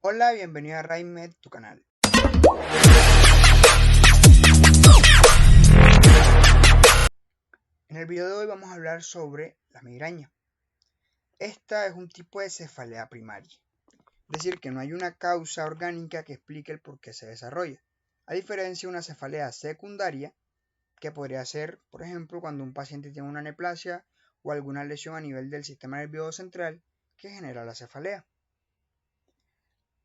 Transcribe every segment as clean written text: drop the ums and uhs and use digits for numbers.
Hola, bienvenido a RaiMed, tu canal. En el video de hoy vamos a hablar sobre la migraña. Esta es un tipo de cefalea primaria, es decir, que no hay una causa orgánica que explique el por qué se desarrolla, a diferencia de una cefalea secundaria, que podría ser, por ejemplo, cuando un paciente tiene una neoplasia o alguna lesión a nivel del sistema nervioso central que genera la cefalea.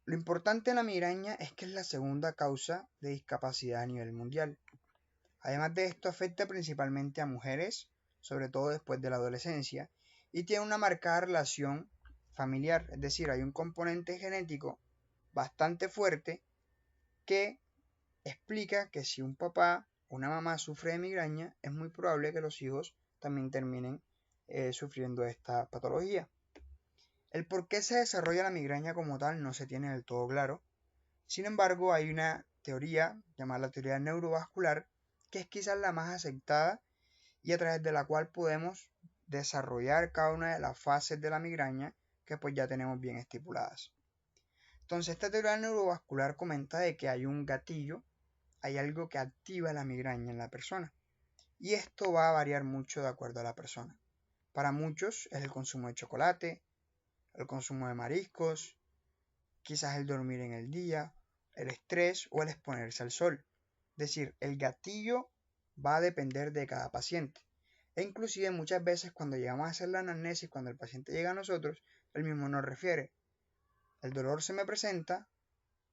Lo importante en la migraña es que es la segunda causa de discapacidad a nivel mundial. Además de esto, afecta principalmente a mujeres, sobre todo después de la adolescencia, y tiene una marcada relación familiar, es decir, hay un componente genético bastante fuerte que explica que si un papá o una mamá sufre de migraña, es muy probable que los hijos también terminen sufriendo esta patología. El por qué se desarrolla la migraña como tal no se tiene del todo claro. Sin embargo, hay una teoría llamada la teoría neurovascular, que es quizás la más aceptada y a través de la cual podemos desarrollar cada una de las fases de la migraña que pues ya tenemos bien estipuladas. Entonces, esta teoría neurovascular comenta de que hay un gatillo, hay algo que activa la migraña en la persona, y esto va a variar mucho de acuerdo a la persona. Para muchos es el consumo de chocolate, el consumo de mariscos, quizás el dormir en el día, el estrés o el exponerse al sol. Es decir, el gatillo va a depender de cada paciente. E inclusive muchas veces cuando llegamos a hacer la anamnesis, cuando el paciente llega a nosotros, él mismo nos refiere, el dolor se me presenta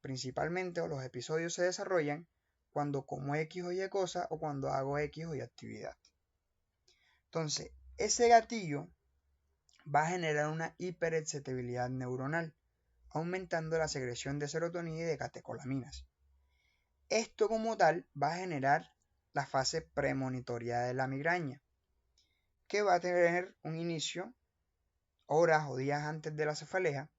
principalmente o los episodios se desarrollan cuando como X o Y cosa o cuando hago X o Y actividad. Entonces, ese gatillo va a generar una hiperexcitabilidad neuronal, aumentando la secreción de serotonina y de catecolaminas. Esto como tal va a generar la fase premonitoria de la migraña, que va a tener un inicio horas o días antes de la cefalea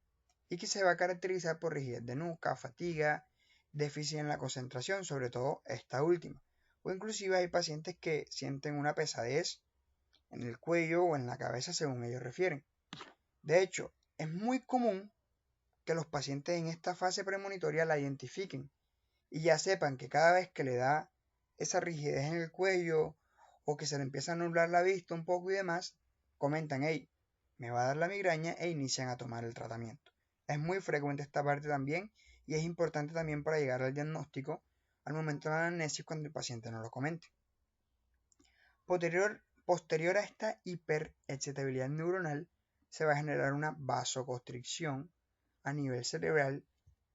y que se va a caracterizar por rigidez de nuca, fatiga, déficit en la concentración, sobre todo esta última. O inclusive hay pacientes que sienten una pesadez en el cuello o en la cabeza según ellos refieren. De hecho, es muy común que los pacientes en esta fase premonitoria la identifiquen y ya sepan que cada vez que le da esa rigidez en el cuello o que se le empieza a nublar la vista un poco y demás, comentan, hey, me va a dar la migraña e inician a tomar el tratamiento. Es muy frecuente esta parte también y es importante también para llegar al diagnóstico al momento de la anamnesis cuando el paciente no lo comente. Posterior a esta hiperexcitabilidad neuronal, se va a generar una vasoconstricción a nivel cerebral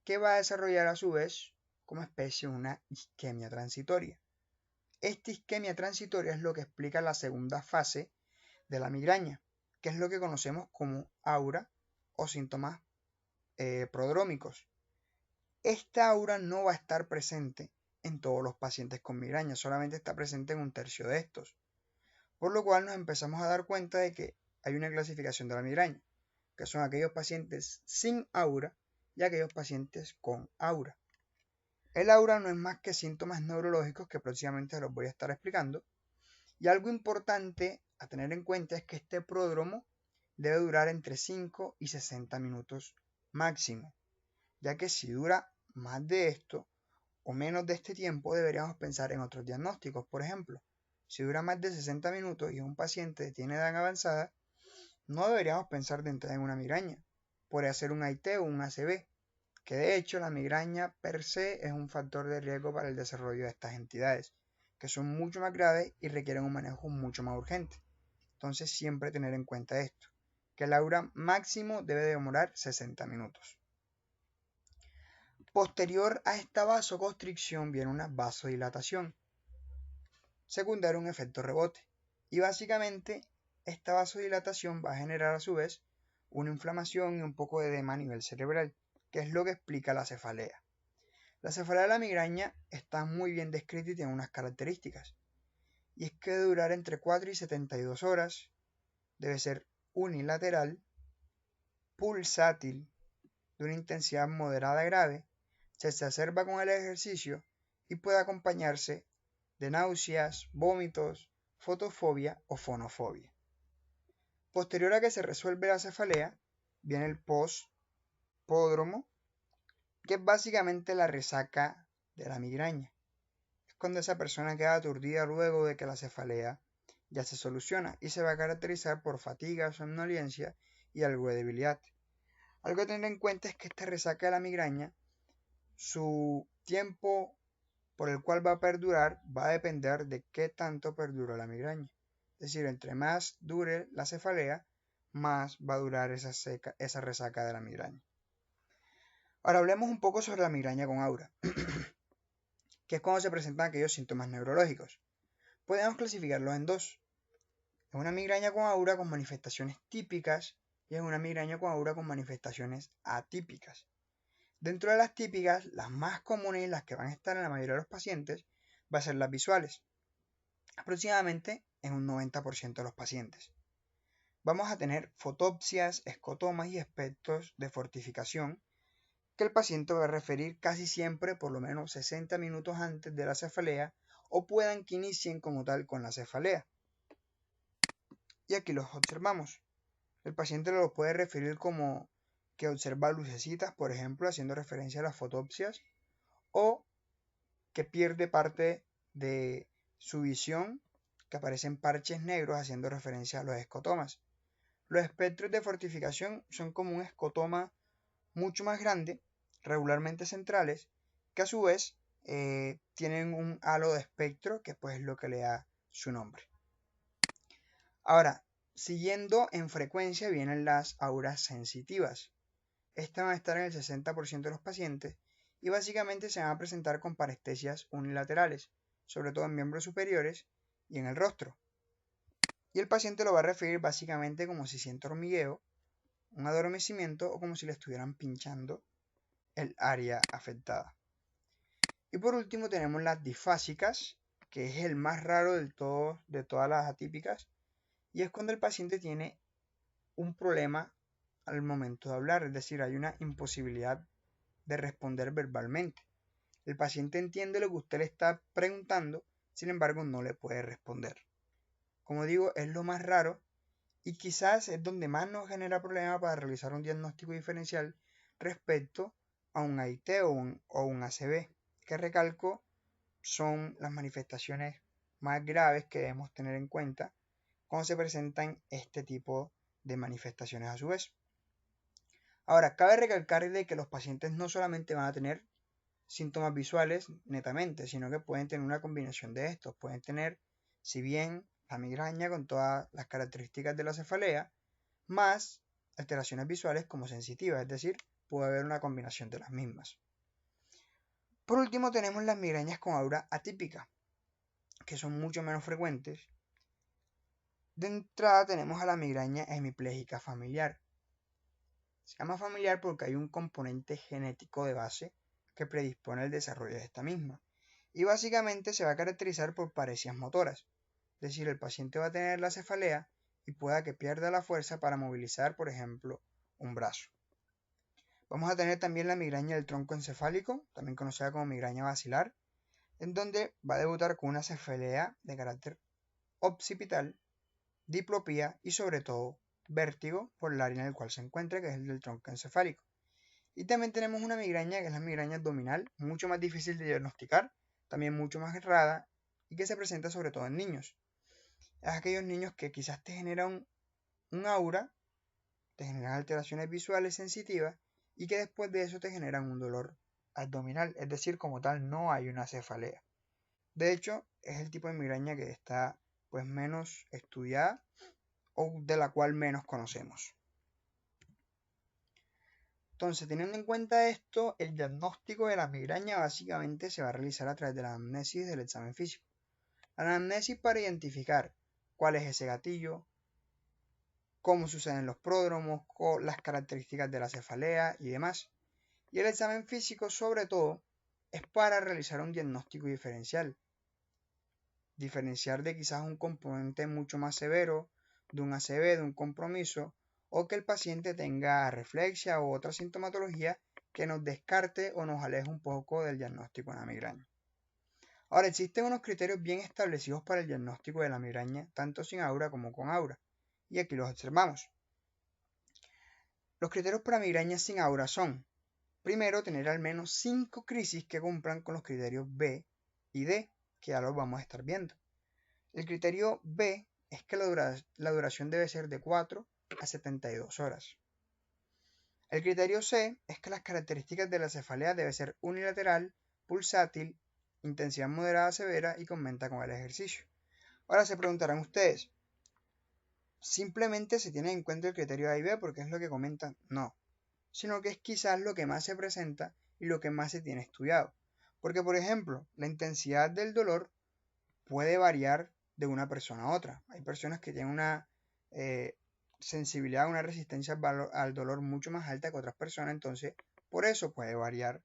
que va a desarrollar a su vez como especie una isquemia transitoria. Esta isquemia transitoria es lo que explica la segunda fase de la migraña, que es lo que conocemos como aura o síntomas prodrómicos. Esta aura no va a estar presente en todos los pacientes con migraña, solamente está presente en un tercio de estos, por lo cual nos empezamos a dar cuenta de que hay una clasificación de la migraña, que son aquellos pacientes sin aura y aquellos pacientes con aura. El aura no es más que síntomas neurológicos que próximamente los voy a estar explicando. Y algo importante a tener en cuenta es que este pródromo debe durar entre 5 y 60 minutos máximo, ya que si dura más de esto o menos de este tiempo deberíamos pensar en otros diagnósticos. Por ejemplo, si dura más de 60 minutos y un paciente tiene edad avanzada, no deberíamos pensar de entrar en una migraña. Podría ser un AIT o un ACV, que de hecho la migraña per se es un factor de riesgo para el desarrollo de estas entidades, que son mucho más graves y requieren un manejo mucho más urgente. Entonces siempre tener en cuenta esto, que el aura máximo debe demorar 60 minutos. Posterior a esta vasoconstricción viene una vasodilatación, secundario a un efecto rebote, y básicamente esta vasodilatación va a generar a su vez una inflamación y un poco de edema a nivel cerebral, que es lo que explica la cefalea. La cefalea de la migraña está muy bien descrita y tiene unas características, y es que debe durar entre 4 y 72 horas, debe ser unilateral, pulsátil, de una intensidad moderada a grave, se exacerba con el ejercicio y puede acompañarse de náuseas, vómitos, fotofobia o fonofobia. Posterior a que se resuelve la cefalea, viene el pospródromo, que es básicamente la resaca de la migraña. Es cuando esa persona queda aturdida luego de que la cefalea ya se soluciona y se va a caracterizar por fatiga, somnolencia y algo de debilidad. Algo a tener en cuenta es que esta resaca de la migraña, su tiempo por el cual va a perdurar va a depender de qué tanto perdura la migraña. Es decir, entre más dure la cefalea, más va a durar esa resaca de la migraña. Ahora hablemos un poco sobre la migraña con aura, que es cuando se presentan aquellos síntomas neurológicos. Podemos clasificarlos en dos. Es una migraña con aura con manifestaciones típicas y es una migraña con aura con manifestaciones atípicas. Dentro de las típicas, las más comunes y las que van a estar en la mayoría de los pacientes va a ser las visuales, aproximadamente en un 90% de los pacientes. Vamos a tener fotopsias, escotomas y espectros de fortificación que el paciente va a referir casi siempre por lo menos 60 minutos antes de la cefalea o puedan que inicien como tal con la cefalea. Y aquí los observamos. El paciente lo puede referir como que observa lucecitas, por ejemplo, haciendo referencia a las fotopsias, o que pierde parte de su visión, que aparecen parches negros haciendo referencia a los escotomas. Los espectros de fortificación son como un escotoma mucho más grande, regularmente centrales, que a su vez tienen un halo de espectro, que pues es lo que le da su nombre. Ahora, siguiendo en frecuencia vienen las auras sensitivas. Estas van a estar en el 60% de los pacientes y básicamente se van a presentar con parestesias unilaterales, sobre todo en miembros superiores y en el rostro. Y el paciente lo va a referir básicamente como si siente hormigueo, un adormecimiento o como si le estuvieran pinchando el área afectada. Y por último tenemos las difásicas, que es el más raro de todas las atípicas, y es cuando el paciente tiene un problema al momento de hablar, es decir, hay una imposibilidad de responder verbalmente. El paciente entiende lo que usted le está preguntando, sin embargo no le puede responder. Como digo, es lo más raro y quizás es donde más nos genera problema para realizar un diagnóstico diferencial respecto a un AIT o un ACV, que recalco son las manifestaciones más graves que debemos tener en cuenta cuando se presentan este tipo de manifestaciones a su vez. Ahora, cabe recalcar de que los pacientes no solamente van a tener síntomas visuales netamente, sino que pueden tener una combinación de estos. Pueden tener, si bien la migraña con todas las características de la cefalea, más alteraciones visuales como sensitivas, es decir, puede haber una combinación de las mismas. Por último tenemos las migrañas con aura atípica, que son mucho menos frecuentes. De entrada tenemos a la migraña hemipléjica familiar. Se llama familiar porque hay un componente genético de base que predispone al desarrollo de esta misma. Y básicamente se va a caracterizar por paresias motoras. Es decir, el paciente va a tener la cefalea y pueda que pierda la fuerza para movilizar, por ejemplo, un brazo. Vamos a tener también la migraña del tronco encefálico, también conocida como migraña basilar, en donde va a debutar con una cefalea de carácter occipital, diplopía y sobre todo vértigo por el área en el cual se encuentra, que es el del tronco encefálico. Y también tenemos una migraña que es la migraña abdominal, mucho más difícil de diagnosticar, también mucho más errada y que se presenta sobre todo en niños. Es aquellos niños que quizás te generan un aura, te generan alteraciones visuales sensitivas y que después de eso te generan un dolor abdominal, es decir, como tal no hay una cefalea. De hecho, es el tipo de migraña que está pues menos estudiada o de la cual menos conocemos. Entonces, teniendo en cuenta esto, el diagnóstico de la migraña básicamente se va a realizar a través de la anamnesis del examen físico. La anamnesis para identificar cuál es ese gatillo, cómo suceden los pródromos, las características de la cefalea y demás. Y el examen físico, sobre todo, es para realizar un diagnóstico diferencial. Diferenciar de quizás un componente mucho más severo, de un ACV, de un compromiso, o que el paciente tenga reflexia u otra sintomatología que nos descarte o nos aleje un poco del diagnóstico de la migraña. Ahora, existen unos criterios bien establecidos para el diagnóstico de la migraña, tanto sin aura como con aura, y aquí los observamos. Los criterios para migraña sin aura son Primero, tener al menos 5 crisis que cumplan con los criterios B y D, que ya los vamos a estar viendo. El criterio B es que la duración debe ser de 4 a 72 horas. El criterio C es que las características de la cefalea deben ser unilateral, pulsátil, intensidad moderada severa y que aumenta con el ejercicio. Ahora se preguntarán ustedes, ¿simplemente se tiene en cuenta el criterio A y B porque es lo que comentan? No, sino que es quizás lo que más se presenta y lo que más se tiene estudiado. Porque, por ejemplo, la intensidad del dolor puede variar de una persona a otra. Hay personas que tienen una sensibilidad, una resistencia al dolor mucho más alta que otras personas, entonces por eso puede variar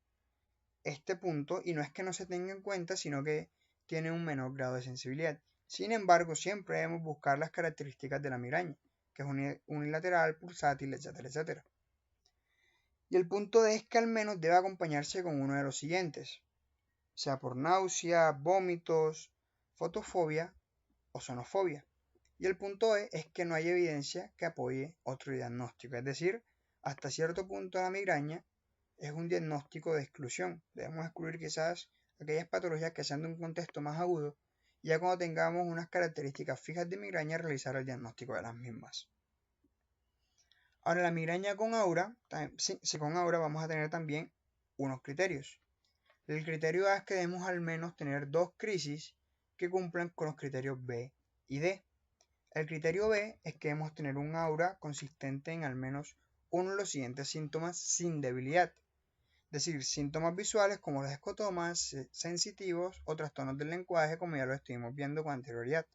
este punto y no es que no se tenga en cuenta, sino que tiene un menor grado de sensibilidad. Sin embargo, siempre debemos buscar las características de la migraña, que es unilateral, pulsátil, etcétera, etcétera. Y el punto D es que al menos debe acompañarse con uno de los siguientes, sea por náusea, vómitos, fotofobia o sonofobia. Y el punto E es que no hay evidencia que apoye otro diagnóstico, es decir, hasta cierto punto la migraña es un diagnóstico de exclusión. Debemos excluir quizás aquellas patologías que sean de un contexto más agudo y ya cuando tengamos unas características fijas de migraña realizar el diagnóstico de las mismas. Ahora la migraña con aura, si con aura vamos a tener también unos criterios. El criterio A es que debemos al menos tener 2 crisis que cumplan con los criterios B y D. El criterio B es que debemos tener un aura consistente en al menos uno de los siguientes síntomas sin debilidad. Es decir, síntomas visuales como los escotomas, sensitivos o trastornos del lenguaje como ya lo estuvimos viendo con anterioridad.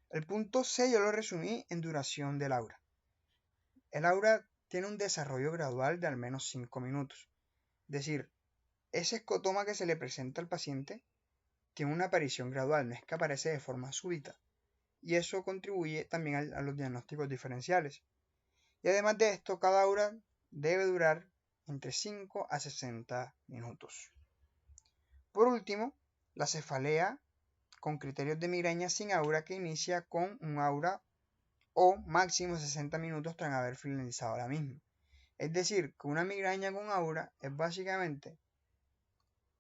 El punto C yo lo resumí en duración del aura. El aura tiene un desarrollo gradual de al menos 5 minutos. Es decir, ese escotoma que se le presenta al paciente tiene una aparición gradual, no es que aparece de forma súbita. Y eso contribuye también a los diagnósticos diferenciales. Y además de esto, cada aura debe durar entre 5 a 60 minutos. Por último, la cefalea con criterios de migraña sin aura que inicia con un aura o máximo 60 minutos tras haber finalizado la misma. Es decir, que una migraña con aura es básicamente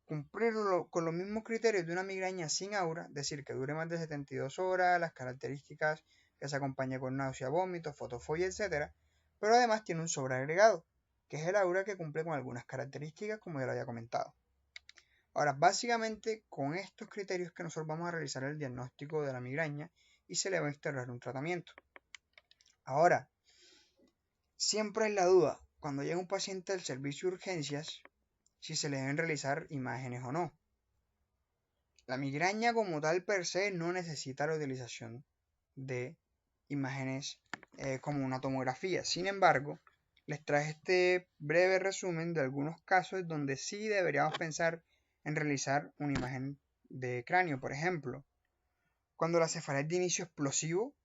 cumplir con los mismos criterios de una migraña sin aura, es decir, que dure más de 72 horas, las características que se acompañe con náusea, vómito, fotofobia, etc. Pero además tiene un sobreagregado, que es el aura que cumple con algunas características como ya lo había comentado. Ahora, básicamente con estos criterios que nosotros vamos a realizar el diagnóstico de la migraña y se le va a instalar un tratamiento. Ahora, siempre hay la duda, cuando llega un paciente al servicio de urgencias, si se le deben realizar imágenes o no. La migraña como tal per se no necesita la utilización de imágenes como una tomografía. Sin embargo, les traje este breve resumen de algunos casos donde sí deberíamos pensar en realizar una imagen de cráneo. Por ejemplo, cuando la cefalea es de inicio explosivo,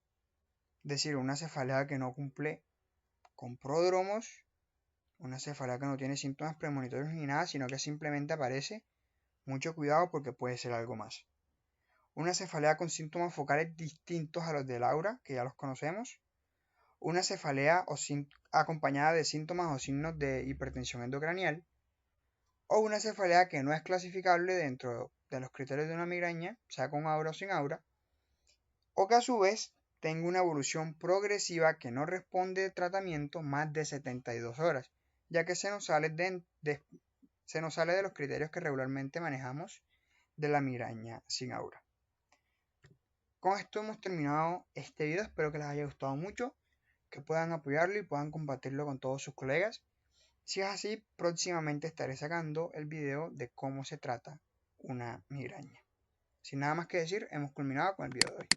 es decir, una cefalea que no cumple con pródromos, una cefalea que no tiene síntomas premonitorios ni nada, sino que simplemente aparece, mucho cuidado porque puede ser algo más. Una cefalea con síntomas focales distintos a los del aura, que ya los conocemos. Una cefalea acompañada de síntomas o signos de hipertensión endocranial. O una cefalea que no es clasificable dentro de los criterios de una migraña, sea con aura o sin aura. O que a su vez tenga una evolución progresiva que no responde de tratamiento más de 72 horas, ya que se nos sale de los criterios que regularmente manejamos de la migraña sin aura. Con esto hemos terminado este video, espero que les haya gustado mucho, que puedan apoyarlo y puedan compartirlo con todos sus colegas. Si es así, próximamente estaré sacando el video de cómo se trata una migraña. Sin nada más que decir, hemos culminado con el video de hoy.